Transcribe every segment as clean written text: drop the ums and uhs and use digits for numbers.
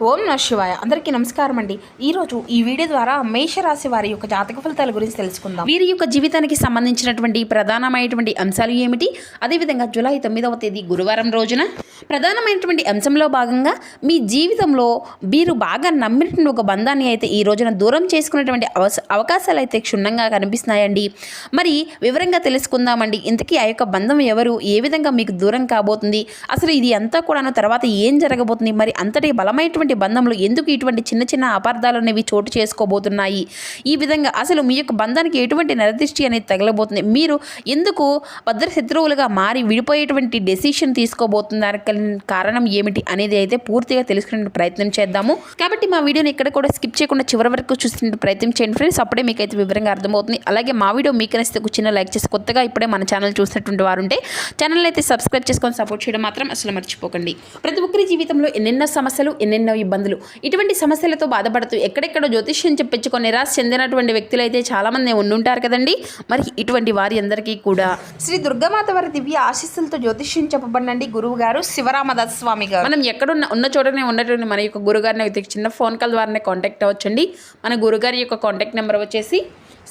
ఓం నమః శివాయ. అందరికీ నమస్కారం అండి. ఈరోజు ఈ వీడియో ద్వారా మేషరాశి వారి యొక్క జాతక ఫలితాల గురించి తెలుసుకుందాం. వీరి యొక్క జీవితానికి సంబంధించినటువంటి ప్రధానమైనటువంటి అంశాలు ఏమిటి, అదేవిధంగా జూలై 9వ తేదీ గురువారం రోజున ప్రధానమైనటువంటి అంశంలో భాగంగా మీ జీవితంలో మీరు బాగా నమ్మినటువంటి ఒక బంధాన్ని అయితే ఈ రోజున దూరం చేసుకునేటువంటి అవకాశాలు అయితే క్షుణ్ణంగా కనిపిస్తున్నాయండి. మరి వివరంగా తెలుసుకుందామండి. ఇంతకీ ఆ యొక్క బంధం ఎవరు, ఏ విధంగా మీకు దూరం కాబోతుంది, అసలు ఇది అంతా కూడాను తర్వాత ఏం జరగబోతుంది, మరి అంతటి బలమైనటువంటి బంధంలో ఎందుకు ఇటువంటి చిన్న చిన్న అపార్థాలు అనేవి చోటు చేసుకోబోతున్నాయి, ఈ విధంగా అసలు మీ యొక్క బంధానికి ఎటువంటి నరదృష్టి అనేది తగలబోతుంది, మీరు ఎందుకు భద్ర శత్రువులుగా మారి విడిపోయేటువంటి డెసిషన్ తీసుకోబోతున్నారు, కారణం ఏమిటి అనేది అయితే పూర్తిగా తెలుసుకునే ప్రయత్నం చేద్దాము. కాబట్టి మా వీడియోని ఇక్కడ కూడా స్కిప్ చేయకుండా చివరి వరకు చూస్తున్న ప్రయత్నం చేయండి ఫ్రెండ్స్. అప్పుడే మీకైతే వివరంగా అర్థమవుతుంది. అలాగే మా వీడియో మీకు నచ్చితే ఒక చిన్న లైక్ చేసి, కొత్తగా ఇప్పుడే మన ఛానల్ చూసినటువంటి వారు ఉంటే ఛానల్ అయితే సబ్స్క్రైబ్ చేసుకొని సపోర్ట్ చేయడం మాత్రం అసలు మర్చిపోకండి. ప్రతి ఒక్కరి జీవితంలో ఎన్నెన్నో సమస్యలు, ఎన్నెన్నో ఇబ్బందులు, ఇటువంటి సమస్యలతో బాధపడుతూ ఎక్కడెక్కడో జ్యోతిష్యం చెప్పించుకొని నిరాశ చెందినటువంటి వ్యక్తులు అయితే చాలామంది ఉండుంటారు కదండి. మరి ఇటువంటి వారి అందరికీ కూడా శ్రీ దుర్గామాత వారి దివ్య ఆశీస్సులతో జ్యోతిష్యం చెప్పబడినండి గురువు గారు శివరామదాస్ స్వామి గారు. మనం ఎక్కడున్న ఉన్న చోటనే ఉన్నటువంటి మన యొక్క గురుగారిని చిన్న ఫోన్ కాల్ ద్వారానే కాంటాక్ట్ అవ్వచ్చండి. మన గురుగారి యొక్క కాంటాక్ట్ నెంబర్ వచ్చేసి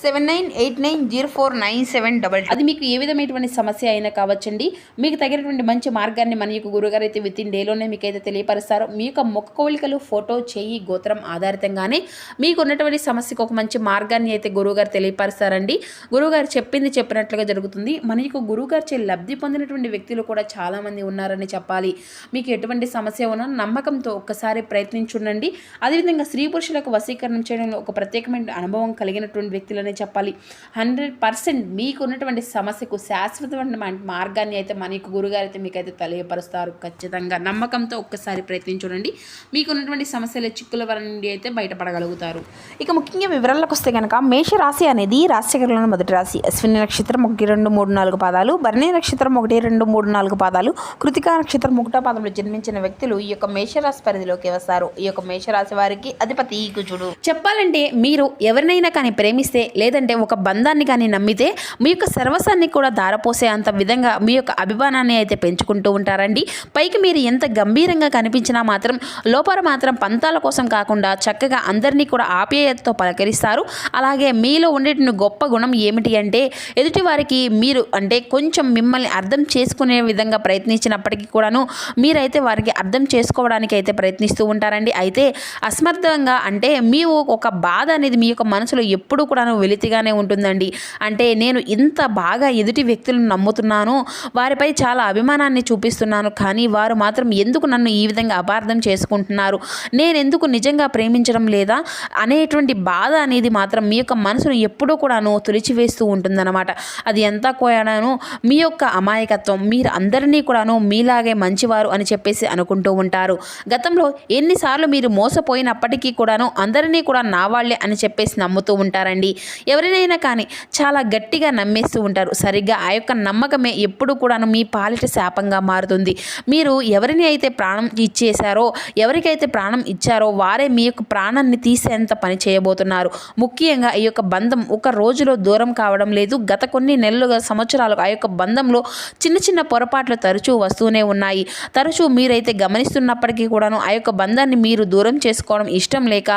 79890497. అది మీకు ఏ విధమైనటువంటి సమస్య అయినా కావచ్చండి. మీకు తగినటువంటి మంచి మార్గాన్ని మన యొక్క గురుగారు అయితే విత్ ఇన్ డేలోనే మీకు అయితే తెలియపరుస్తారు. మీ యొక్క ముఖ కోలికలు, ఫోటో, చేయి, గోత్రం ఆధారితంగానే మీకు ఉన్నటువంటి సమస్యకు ఒక మంచి మార్గాన్ని అయితే గురువుగారు తెలియపరుస్తారండి. గురువుగారు చెప్పింది చెప్పినట్లుగా జరుగుతుంది. మన యొక్క గురువుగారు చే లబ్ధి పొందినటువంటి వ్యక్తులు కూడా చాలామంది ఉన్నారని చెప్పాలి. మీకు ఎటువంటి సమస్య ఉన్నా నమ్మకంతో ఒక్కసారి ప్రయత్నించుండండి. అదేవిధంగా స్త్రీ పురుషులకు వశీకరణం చేయడంలో ఒక ప్రత్యేకమైన అనుభవం కలిగినటువంటి వ్యక్తులనే చెప్పాలి. 100% మీకు ఉన్నటువంటి సమస్యకు శాశ్వతమైన మార్గాన్ని అయితే మన యొక్క గురుగారు అయితే మీకైతే తెలియపరుస్తారు. ఖచ్చితంగా నమ్మకంతో ఒక్కసారి ప్రయత్నించుడండి. మీకు ఉన్నటువంటి సమస్యల చిక్కుల నుండి అయితే బయటపడగలుగుతారు. ఇక ముఖ్యంగా వివరాలకు వస్తే కనుక మేషరాశి అనేది రాశిచక్రంలోని మొదటి రాశి. అశ్విని నక్షత్రం 1, 2, 3, 4 పాదాలు, భరణి నక్షత్రం 1, 2, 3, 4 పాదాలు, కృతికా నక్షత్రం 1వ పాదంలో జన్మించిన వ్యక్తులు ఈ యొక్క మేషరాశి పరిధిలోకి వస్తారు. ఈ యొక్క మేషరాశి వారికి అధిపతి కుజుడు. చెప్పాలంటే మీరు ఎవరినైనా కానీ ప్రేమిస్తే, లేదంటే ఒక బంధాన్ని కానీ నమ్మితే మీ యొక్క సర్వస్వాన్ని కూడా దారపోసే అంత విధంగా మీ యొక్క అభిమానాన్ని అయితే పెంచుకుంటూ ఉంటారండి. పైకి మీరు ఎంత గంభీరంగా కనిపించినా మాత్రం లోపల మాత్రం పంతాల కోసం కాకుండా చక్కగా అందరినీ కూడా ఆప్యాయతతో పలకరిస్తారు. అలాగే మీలో ఉండేటువంటి గొప్ప గుణం ఏమిటి అంటే, ఎదుటి వారికి మీరు అంటే కొంచెం మిమ్మల్ని అర్థం చేసుకునే విధంగా ప్రయత్నించినప్పటికీ కూడాను మీరైతే వారికి అర్థం చేసుకోవడానికి అయితే ప్రయత్నిస్తూ ఉంటారండి. అయితే అసమర్థంగా అంటే మీ ఒక బాధ అనేది మీ యొక్క మనసులో ఎప్పుడూ కూడాను వెలితిగానే ఉంటుందండి. అంటే నేను ఇంత బాగా ఎదుటి వ్యక్తులను నమ్ముతున్నాను, వారిపై చాలా అభిమానాన్ని చూపిస్తున్నాను, కానీ వారు మాత్రం ఎందుకు నన్ను ఈ విధంగా అపార్థం చేసుకుంటున్నారు, నేనెందుకు నిజంగా ప్రేమించడం లేదా అనేటువంటి బాధ అనేది మాత్రం మీ యొక్క మనసును ఎప్పుడూ కూడాను తులిచివేస్తూ ఉంటుందన్నమాట. అది ఎంత కూడాను మీ యొక్క అమాయకత్వం, మీరు అందరినీ కూడాను మీలాగే మంచివారు అని చెప్పేసి అనుకుంటూ ఉంటారు. గతంలో ఎన్నిసార్లు మీరు మోసపోయినప్పటికీ కూడాను అందరినీ కూడా నా వాళ్ళే అని చెప్పేసి నమ్ముతూ ఉంటారండి. ఎవరినైనా కానీ చాలా గట్టిగా నమ్మేస్తూ ఉంటారు. సరిగ్గా ఆ యొక్క నమ్మకమే ఎప్పుడు కూడాను మీ పాలిట శాపంగా మారుతుంది. మీరు ఎవరిని అయితే ప్రాణం ఇచ్చేశారో, ఎవరికైతే ప్రాణం ఇచ్చారో వారే మీ యొక్క ప్రాణాన్ని తీసేంత పని చేయబోతున్నారు. ముఖ్యంగా ఈ యొక్క బంధం ఒక రోజులో దూరం కావడం లేదు. గత కొన్ని నెలలుగా, సంవత్సరాలుగా ఆ యొక్క బంధంలో చిన్న చిన్న పొరపాట్లు తరచూ వస్తూనే ఉన్నాయి. తరచూ మీరైతే గమనిస్తున్నప్పటికీ కూడాను ఆ యొక్క బంధాన్ని మీరు దూరం చేసుకోవడం ఇష్టం లేక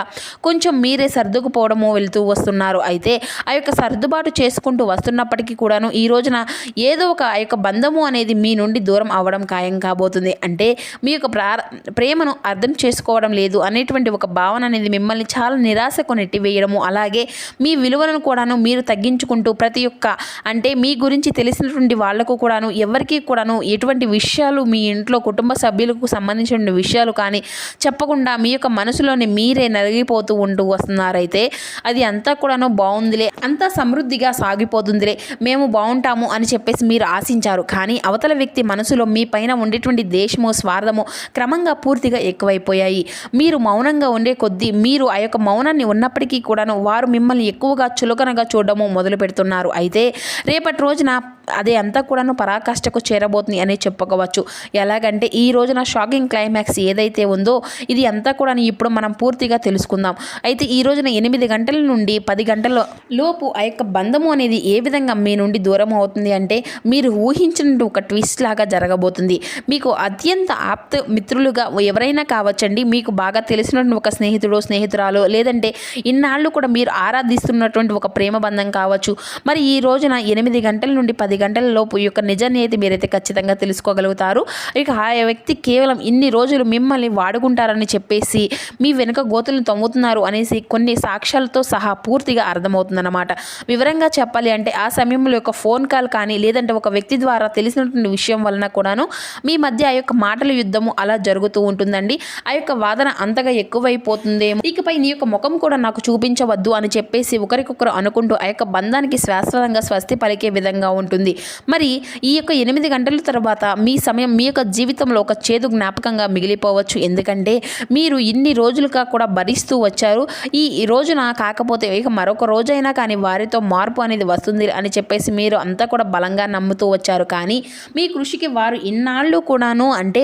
కొంచెం మీరే సర్దుకుపోవడము వెళ్తూ వస్తున్నారు. అయితే ఆ యొక్క సర్దుబాటు చేసుకుంటూ వస్తున్నప్పటికీ కూడాను ఈ రోజున ఏదో ఒక ఆ యొక్క బంధము అనేది మీ నుండి దూరం అవ్వడం ఖాయం కాబోతుంది. అంటే మీ యొక్క ప్రేమను అర్థం చేసుకోవడం లేదు అనేటువంటి ఒక భావన అనేది మిమ్మల్ని చాలా నిరాశకు నెట్టివేయడము, అలాగే మీ విలువలను కూడాను మీరు తగ్గించుకుంటూ ప్రతి ఒక్క అంటే మీ గురించి తెలిసినటువంటి వాళ్లకు కూడాను ఎవరికి కూడాను ఎటువంటి విషయాలు మీ ఇంట్లో కుటుంబ సభ్యులకు సంబంధించిన విషయాలు కానీ చెప్పకుండా మీ యొక్క మనసులోని మీరే నలిగిపోతూ ఉంటూ వస్తున్నారైతే అది అంతా కూడాను బాగుందిలే, అంతా సమృద్ధిగా సాగిపోతుందిలే, మేము బాగుంటాము అని చెప్పేసి మీరు ఆశించారు. కానీ అవతల వ్యక్తి మనసులో మీ పైన ఉండేటువంటి దేశము, స్వార్థము క్రమంగా పూర్తిగా ఎక్కువైపోయాయి. మీరు మౌనంగా ఉండే కొద్దీ మీరు ఆ యొక్క మౌనాన్ని ఉన్నప్పటికీ కూడాను వారు మిమ్మల్ని ఎక్కువగా చులకనగా చూడడము మొదలు పెడుతున్నారు. అయితే రేపటి రోజున అదే అంతా కూడాను పరాకాష్ఠకు చేరబోతుంది అని చెప్పుకోవచ్చు. ఎలాగంటే ఈ రోజున షాకింగ్ క్లైమాక్స్ ఏదైతే ఉందో ఇది అంతా కూడా ఇప్పుడు మనం పూర్తిగా తెలుసుకుందాం. అయితే ఈ రోజున 8 గంటల నుండి 10 గంటల లోపు ఆ యొక్క బంధము అనేది ఏ విధంగా మీ నుండి దూరం అవుతుంది అంటే మీరు ఊహించిన ఒక ట్విస్ట్ లాగా జరగబోతుంది. మీకు అత్యంత ఆప్త మిత్రులుగా ఎవరైనా కావచ్చండి, మీకు బాగా తెలిసినటువంటి ఒక స్నేహితుడు స్నేహితురాలు, లేదంటే ఇన్నాళ్ళు కూడా మీరు ఆరాధిస్తున్నటువంటి ఒక ప్రేమ బంధం కావచ్చు. మరి ఈ రోజున 8 గంటల నుండి 10 గంటల లోపు ఈ యొక్క నిజాన్ని అయితే మీరైతే ఖచ్చితంగా తెలుసుకోగలుగుతారు. ఇక ఆ వ్యక్తి కేవలం ఇన్ని రోజులు మిమ్మల్ని వాడుకుంటారని చెప్పేసి మీ వెనుక గోతులను తవ్వుతున్నారు అనేసి కొన్ని సాక్ష్యాలతో సహా పూర్తిగా అర్థమవుతుందన్నమాట. వివరంగా చెప్పాలి అంటే ఆ సమయంలో ఒక ఫోన్ కాల్ కానీ లేదంటే ఒక వ్యక్తి ద్వారా తెలిసినటువంటి విషయం వలన కూడాను మీ మధ్య ఆ యొక్క మాటల యుద్ధము అలా జరుగుతూ ఉంటుందండి. ఆ యొక్క వాదన అంతగా ఎక్కువైపోతుందేమో, ఇకపై నీ యొక్క ముఖం కూడా నాకు చూపించవద్దు అని చెప్పేసి ఒకరికొకరు అనుకుంటూ ఆ యొక్క బంధానికి శాశ్వతంగా స్వస్తి పలికే విధంగా ఉంటుంది. మరి ఈ యొక్క 8 గంటల తర్వాత మీ సమయం మీ యొక్క జీవితంలో ఒక చేదు జ్ఞాపకంగా మిగిలిపోవచ్చు. ఎందుకంటే మీరు ఇన్ని రోజులుగా కూడా భరిస్తూ వచ్చారు. ఈ రోజున కాకపోతే ఇక మరొక రోజైనా కానీ వారితో మార్పు అనేది వస్తుంది అని చెప్పేసి మీరు అంతా కూడా బలంగా నమ్ముతూ వచ్చారు. కానీ మీ కృషికి వారు ఇన్నాళ్ళు కూడాను అంటే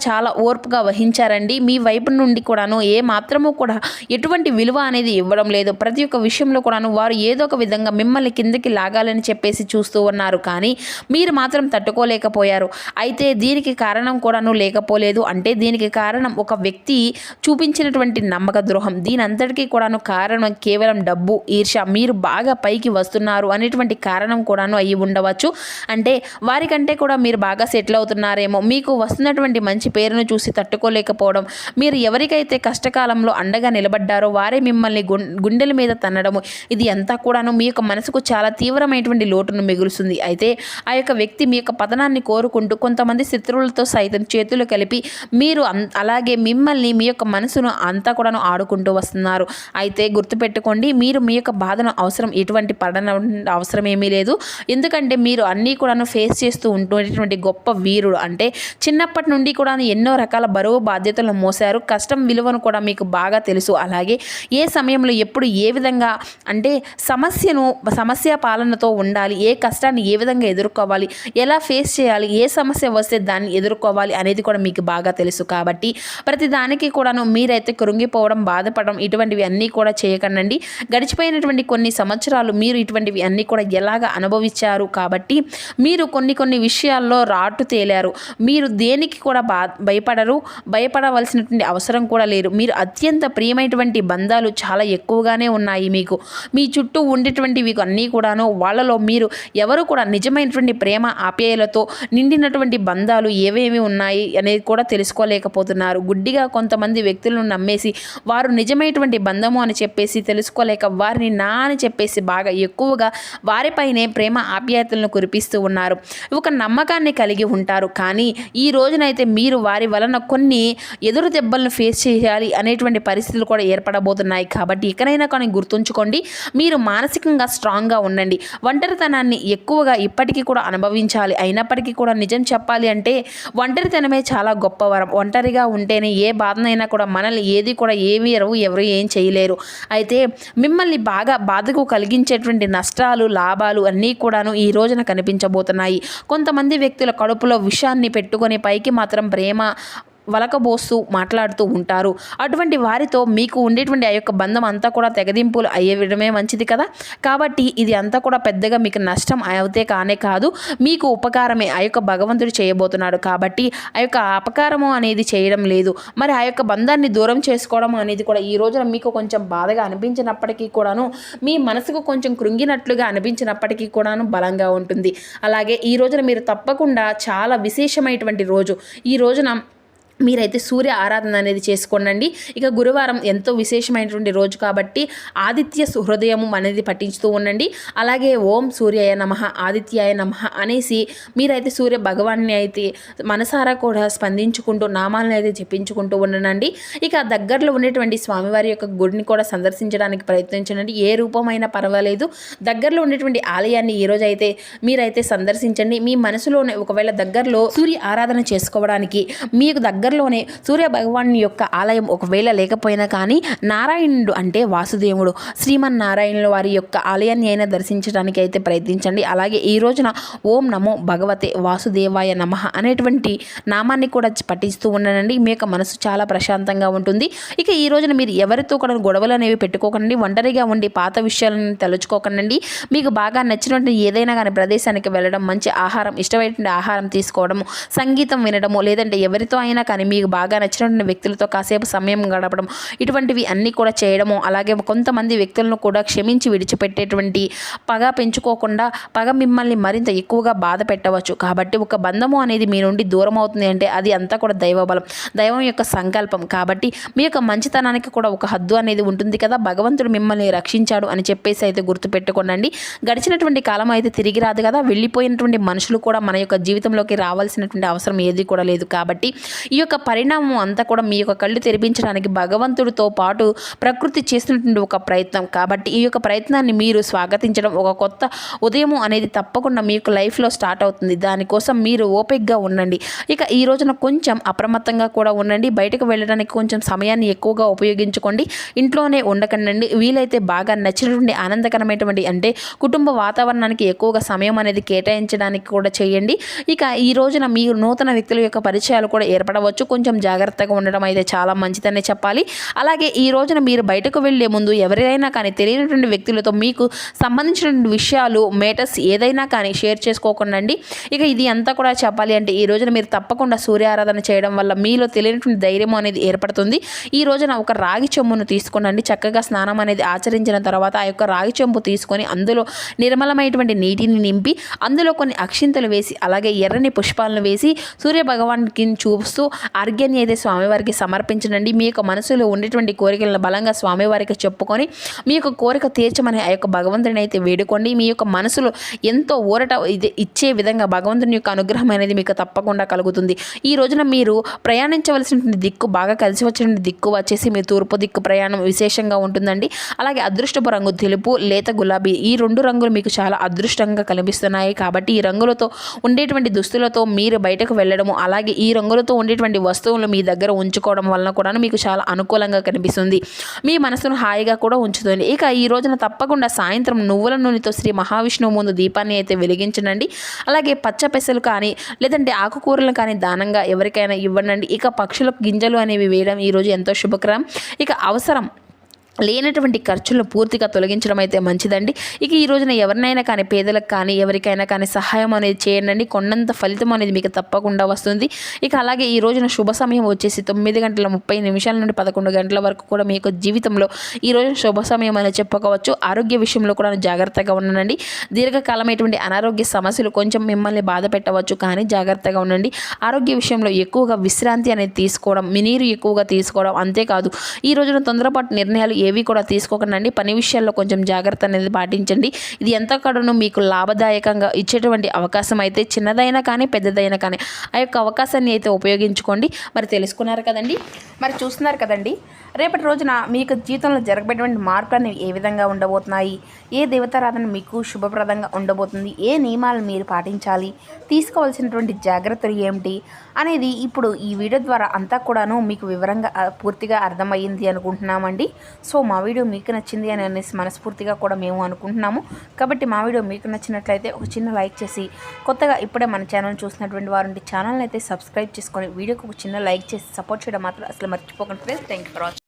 చాలా ఓర్పుగా వహించారండి. మీ వైపు నుండి కూడాను ఏ మాత్రము కూడా ఎటువంటి విలువ అనేది ఇవ్వడం లేదు. ప్రతి ఒక్క విషయంలో కూడాను వారు ఏదో ఒక విధంగా మిమ్మల్ని కిందకి లాగాలని చెప్పేసి చూస్తూ ఉన్నారు. కానీ మీరు మాత్రం తట్టుకోలేకపోయారు. అయితే దీనికి కారణం కూడాను లేకపోలేదు. అంటే దీనికి కారణం ఒక వ్యక్తి చూపించినటువంటి నమ్మక ద్రోహం. దీని అంతటికీ కూడాను కారణం కేవలం డబ్బు, ఈర్ష్య, మీరు బాగా పైకి వస్తున్నారు అనేటువంటి కారణం కూడాను అయ్యి ఉండవచ్చు. అంటే వారికంటే కూడా మీరు బాగా సెటిల్ అవుతున్నారేమో, మీకు వస్తున్నటువంటి మంచి పేరును చూసి తట్టుకోలేకపోవడం, మీరు ఎవరికైతే కష్టకాలంలో అండగా నిలబడ్డారో వారే మిమ్మల్ని గుండెల మీద తన్నడము, ఇది అంతా కూడాను మీ యొక్క మనసుకు చాలా తీవ్రమైనటువంటి లోటును మిగులుస్తుంది. అయితే ఆ యొక్క వ్యక్తి మీ యొక్క పతనాన్ని కోరుకుంటూ కొంతమంది శత్రువులతో సైతం చేతులు కలిపి మీరు అలాగే మిమ్మల్ని మీ యొక్క మనసును అంతా కూడాను ఆడుకుంటూ వస్తున్నారు. అయితే గుర్తుపెట్టుకోండి, మీరు మీ యొక్క బాధను ఎటువంటి పడన అవసరం ఏమీ లేదు. ఎందుకంటే మీరు అన్నీ కూడాను ఫేస్ చేస్తూ ఉంటున్నటువంటి గొప్ప వీరుడు. అంటే చిన్నప్పటి నుండి కూడా ఎన్నో రకాల బరువు బాధ్యతలను మోసారు. కష్టం విలువను కూడా మీకు బాగా తెలుసు. అలాగే ఏ సమయంలో ఎప్పుడు ఏ విధంగా అంటే సమస్య పాలనతో ఉండాలి, ఏ కష్టాన్ని ఏ విధంగా ఎదుర్కోవాలి, ఎలా ఫేస్ చేయాలి, ఏ సమస్య వస్తే దాన్ని ఎదుర్కోవాలి అనేది కూడా మీకు బాగా తెలుసు. కాబట్టి ప్రతి దానికి కూడాను మీరైతే కృంగిపోవడం, బాధపడడం ఇటువంటివి అన్నీ కూడా చేయకండి. గడిచిపోయినటువంటి కొన్ని సంవత్సరాలు మీరు ఇటువంటివి అన్నీ కూడా ఎలాగ అనుభవించారు. కాబట్టి మీరు కొన్ని విషయాల్లో రాటు తేలారు. మీరు దేనికి కూడా భయపడవలసినటువంటి అవసరం కూడా లేదు. మీరు అత్యంత ప్రియమైనటువంటి బంధాలు చాలా ఎక్కువగానే ఉన్నాయి. మీకు మీ చుట్టూ ఉండేటువంటివి అన్నీ కూడాను వాళ్ళలో మీరు ఎవరు కూడా నిజమైనటువంటి ప్రేమ ఆప్యాయలతో నిండినటువంటి బంధాలు ఏవేమి ఉన్నాయి అనేది కూడా తెలుసుకోలేకపోతున్నారు. గుడ్డిగా కొంతమంది వ్యక్తులను నమ్మేసి వారు నిజమైనటువంటి బంధము అని చెప్పేసి తెలుసుకోలేక వారిని అని చెప్పేసి బాగా ఎక్కువగా వారిపైనే ప్రేమ ఆప్యాయతలను కురిపిస్తూ ఉన్నారు. ఒక నమ్మకాన్ని కలిగి ఉంటారు. కానీ ఈ రోజునైతే మీరు వారి వలన కొన్ని ఎదురు దెబ్బలను ఫేస్ చేయాలి అనేటువంటి పరిస్థితులు కూడా ఏర్పడబోతున్నాయి. కాబట్టి ఇకనైనా కానీ గుర్తుంచుకోండి, మీరు మానసికంగా స్ట్రాంగ్గా ఉండండి. ఒంటరితనాన్ని ఎక్కువగా ఇప్పటికీ కూడా అనుభవించాలి. అయినప్పటికీ కూడా నిజం చెప్పాలి అంటే ఒంటరితనమే చాలా గొప్ప వరం. ఒంటరిగా ఉంటేనే ఏ బాధనైనా కూడా మనల్ని ఏది కూడా ఎవరు ఏం చేయలేరు. అయితే మిమ్మల్ని బాధకు కలిగించేటువంటి నష్టాలు, లాభాలు అన్నీ కూడాను ఈ రోజున కనిపించబోతున్నాయి. కొంతమంది వ్యక్తుల కడుపులో విషాన్ని పెట్టుకొని పైకి మాత్రం ప్రేమ వలకబోస్తూ మాట్లాడుతూ ఉంటారు. అటువంటి వారితో మీకు ఉండేటువంటి ఆ యొక్క బంధం అంతా కూడా తెగదింపులు అయ్యేయడమే మంచిది కదా. కాబట్టి ఇది అంతా కూడా పెద్దగా మీకు నష్టం అయితే కానే కాదు, మీకు ఉపకారమే ఆ యొక్క భగవంతుడు చేయబోతున్నాడు. కాబట్టి ఆ యొక్క అపకారము అనేది చేయడం లేదు. మరి ఆ యొక్క బంధాన్ని దూరం చేసుకోవడం అనేది కూడా ఈ రోజున మీకు కొంచెం బాధగా అనిపించినప్పటికీ కూడాను, మీ మనసుకు కొంచెం కృంగినట్లుగా అనిపించినప్పటికీ కూడాను బలంగా ఉంటుంది. అలాగే ఈ రోజున మీరు తప్పకుండా చాలా విశేషమైనటువంటి రోజు. ఈ రోజున మీరైతే సూర్య ఆరాధన అనేది చేసుకోండి. ఇక గురువారం ఎంతో విశేషమైనటువంటి రోజు కాబట్టి ఆదిత్య హృదయము అనేది పఠించుతూ ఉండండి. అలాగే ఓం సూర్యాయ నమః, ఆదిత్యాయ నమః అనేసి మీరైతే సూర్య భగవాన్ని అయితే మనసారా కూడా స్పందించుకుంటూ నామాలను అయితే జపించుకుంటూ ఉండండి. ఇక దగ్గరలో ఉండేటువంటి స్వామివారి యొక్క గుడిని కూడా సందర్శించడానికి ప్రయత్నించండి. ఏ రూపమైనా పర్వాలేదు, దగ్గరలో ఉండేటువంటి ఆలయాన్ని ఈరోజు అయితే మీరైతే సందర్శించండి. మీ మనసులోనే ఒకవేళ దగ్గరలో సూర్య ఆరాధన చేసుకోవడానికి మీకు దగ్గరలోనే సూర్య భగవాన్ యొక్క ఆలయం ఒకవేళ లేకపోయినా కానీ నారాయణుడు అంటే వాసుదేవుడు శ్రీమన్నారాయణుల వారి యొక్క ఆలయాన్ని అయినా దర్శించడానికి అయితే ప్రయత్నించండి. అలాగే ఈ రోజున ఓం నమో భగవతే వాసుదేవాయ నమః అనేటువంటి నామాన్ని కూడా పఠిస్తూ ఉండనండి. మీ యొక్క మనసు చాలా ప్రశాంతంగా ఉంటుంది. ఇక ఈ రోజున మీరు ఎవరితో కూడా గొడవలు అనేవి పెట్టుకోకండి. ఒంటరిగా ఉండి పాత విషయాలను తలుచుకోకండి. మీకు బాగా నచ్చినటువంటి ఏదైనా కానీ ప్రదేశానికి వెళ్ళడం, మంచి ఆహారం, ఇష్టమైనటువంటి ఆహారం తీసుకోవడము, సంగీతం వినడము, లేదంటే ఎవరితో అయినా కానీ మీకు బాగా నచ్చినటువంటి వ్యక్తులతో కాసేపు సమయం గడపడం, ఇటువంటివి అన్నీ కూడా చేయడము. అలాగే కొంతమంది వ్యక్తులను కూడా క్షమించి విడిచిపెట్టేటువంటి పగ పెంచుకోకుండా పగ మిమ్మల్ని మరింత ఎక్కువగా బాధ పెట్టవచ్చు. కాబట్టి ఒక బంధము అనేది మీ నుండి దూరం అవుతుంది అంటే అది అంతా కూడా దైవబలం, దైవం యొక్క సంకల్పం. కాబట్టి మీ యొక్క మంచితనానికి కూడా ఒక హద్దు అనేది ఉంటుంది కదా. భగవంతుడు మిమ్మల్ని రక్షించాడు అని చెప్పేసి అయితే గుర్తుపెట్టుకోండి. గడిచినటువంటి కాలం అయితే తిరిగి రాదు కదా. వెళ్ళిపోయినటువంటి మనుషులు కూడా మన యొక్క జీవితంలోకి రావాల్సినటువంటి అవసరం ఏది కూడా లేదు. కాబట్టి ఈ యొక్క పరిణామం అంతా కూడా మీ యొక్క కళ్ళు తెరిపించడానికి భగవంతుడితో పాటు ప్రకృతి చేస్తున్నటువంటి ఒక ప్రయత్నం. కాబట్టి ఈ యొక్క ప్రయత్నాన్ని మీరు స్వాగతించడం, ఒక కొత్త ఉదయము అనేది తప్పకుండా మీ యొక్క లైఫ్లో స్టార్ట్ అవుతుంది. దానికోసం మీరు ఓపికగా ఉండండి. ఇక ఈ రోజున కొంచెం అప్రమత్తంగా కూడా ఉండండి. బయటకు వెళ్ళడానికి కొంచెం సమయాన్ని ఎక్కువగా ఉపయోగించుకోండి. ఇంట్లోనే ఉండకండి. వీలైతే బాగా నచ్చినటువంటి ఆనందకరమైనటువంటి అంటే కుటుంబ వాతావరణానికి ఎక్కువగా సమయం అనేది కేటాయించడానికి కూడా చేయండి. ఇక ఈ రోజున మీరు నూతన వ్యక్తుల యొక్క పరిచయాలు కూడా ఏర్పడవచ్చు. కొంచెం జాగ్రత్తగా ఉండడం అయితే చాలా మంచిదనే చెప్పాలి. అలాగే ఈ రోజున మీరు బయటకు వెళ్ళే ముందు ఎవరైనా కానీ తెలియనటువంటి వ్యక్తులతో మీకు సంబంధించినటువంటి విషయాలు, మేటర్స్ ఏదైనా కానీ షేర్ చేసుకోకండి. ఇక ఇది అంతా కూడా చెప్పాలి అంటే ఈ రోజున మీరు తప్పకుండా సూర్య ఆరాధన చేయడం వల్ల మీలో తెలియనటువంటి ధైర్యం అనేది ఏర్పడుతుంది. ఈ రోజున ఒక రాగి చెంబును తీసుకునండి. చక్కగా స్నానం అనేది ఆచరించిన తర్వాత ఆ యొక్క రాగి చెంబు తీసుకొని అందులో నిర్మలమైనటువంటి నీటిని నింపి అందులో కొన్ని అక్షింతలు వేసి అలాగే ఎర్రని పుష్పాలను వేసి సూర్య భగవానికి చూస్తూ అర్ఘ్యాన్ని అయితే స్వామివారికి సమర్పించండి. మీ యొక్క మనసులో ఉండేటువంటి కోరికలను బలంగా స్వామివారికి చెప్పుకొని మీ యొక్క కోరిక తీర్చమని ఆ యొక్క భగవంతుని అయితే వేడుకోండి. మీ యొక్క మనసులో ఎంతో ఊరట ఇచ్చే విధంగా భగవంతుని యొక్క అనుగ్రహం అనేది మీకు తప్పకుండా కలుగుతుంది. ఈ రోజున మీరు ప్రయాణించవలసినటువంటి దిక్కు, బాగా కలిసి వచ్చిన దిక్కు వచ్చేసి మీ తూర్పు దిక్కు ప్రయాణం విశేషంగా ఉంటుందండి. అలాగే అదృష్టపు రంగు తెలుపు, లేత గులాబీ, ఈ రెండు రంగులు మీకు చాలా అదృష్టంగా కనిపిస్తున్నాయి. కాబట్టి ఈ రంగులతో ఉండేటువంటి దుస్తులతో మీరు బయటకు వెళ్ళడము, అలాగే ఈ రంగులతో ఉండేటువంటి వస్తువులు మీ దగ్గర ఉంచుకోవడం వలన కూడా మీకు చాలా అనుకూలంగా కనిపిస్తుంది. మీ మనసును హాయిగా కూడా ఉంచుతుంది. ఇక ఈ రోజున తప్పకుండా సాయంత్రం నువ్వుల నూనెతో శ్రీ మహావిష్ణువు ముందు దీపాన్ని అయితే వెలిగించండి. అలాగే పచ్చ పెసలు కానీ లేదంటే ఆకుకూరలు కానీ దానంగా ఎవరికైనా ఇవ్వండి. ఇక పక్షులకు గింజలు అనేవి వేయడం ఈరోజు ఎంతో శుభకరం. ఇక అవసరం లేనటువంటి ఖర్చులను పూర్తిగా తొలగించడం అయితే మంచిదండి. ఇక ఈ రోజున ఎవరినైనా కానీ పేదలకు కానీ ఎవరికైనా కానీ సహాయం అనేది చేయండి. కొండంత ఫలితం అనేది మీకు తప్పకుండా వస్తుంది. ఇక అలాగే ఈ రోజున శుభ సమయం వచ్చేసి 9:30 నుండి 11 గంటల వరకు కూడా మీ యొక్క జీవితంలో ఈ రోజున శుభ సమయం అనేది చెప్పుకోవచ్చు. ఆరోగ్య విషయంలో కూడా జాగ్రత్తగా ఉండండి. దీర్ఘకాలమైనటువంటి అనారోగ్య సమస్యలు కొంచెం మిమ్మల్ని బాధ పెట్టవచ్చు, కానీ జాగ్రత్తగా ఉండండి. ఆరోగ్య విషయంలో ఎక్కువగా విశ్రాంతి అనేది తీసుకోవడం, నీరు ఎక్కువగా తీసుకోవడం, అంతేకాదు ఈ రోజున తొందరపాటు నిర్ణయాలు ఏవి కూడా తీసుకోకండి. పని విషయాల్లో కొంచెం జాగ్రత్త అనేది పాటించండి. ఇది ఎంతకడను మీకు లాభదాయకంగా ఇచ్చేటువంటి అవకాశం అయితే చిన్నదైనా కానీ పెద్దదైనా కానీ ఆ యొక్క అవకాశాన్ని అయితే ఉపయోగించుకోండి. మరి తెలుసుకున్నారు కదండి, మరి చూస్తున్నారు కదండి. రేపటి రోజున మీకు జీవితంలో జరగబెట్టినటువంటి మార్పులు అనేవి ఏ విధంగా ఉండబోతున్నాయి, ఏ దేవతారాధన మీకు శుభప్రదంగా ఉండబోతుంది, ఏ నియమాలు మీరు పాటించాలి, తీసుకోవాల్సినటువంటి జాగ్రత్తలు ఏమిటి అనేది ఇప్పుడు ఈ వీడియో ద్వారా అంతా కూడాను మీకు వివరంగా పూర్తిగా అర్థమయ్యింది అనుకుంటున్నామండి. సో మా వీడియో మీకు నచ్చింది అని అనేసి మనస్ఫూర్తిగా కూడా మేము అనుకుంటున్నాము. కాబట్టి మా వీడియో మీకు నచ్చినట్లయితే ఒక చిన్న లైక్ చేసి, కొత్తగా ఇప్పుడే మన ఛానల్ చూసినటువంటి వారు ఛానల్ని అయితే సబ్స్క్రైబ్ చేసుకొని వీడియోకి ఒక చిన్న లైక్ చేసి సపోర్ట్ చేయడం మాత్రం అసలు మర్చిపోకండి friends. Thank you for watching.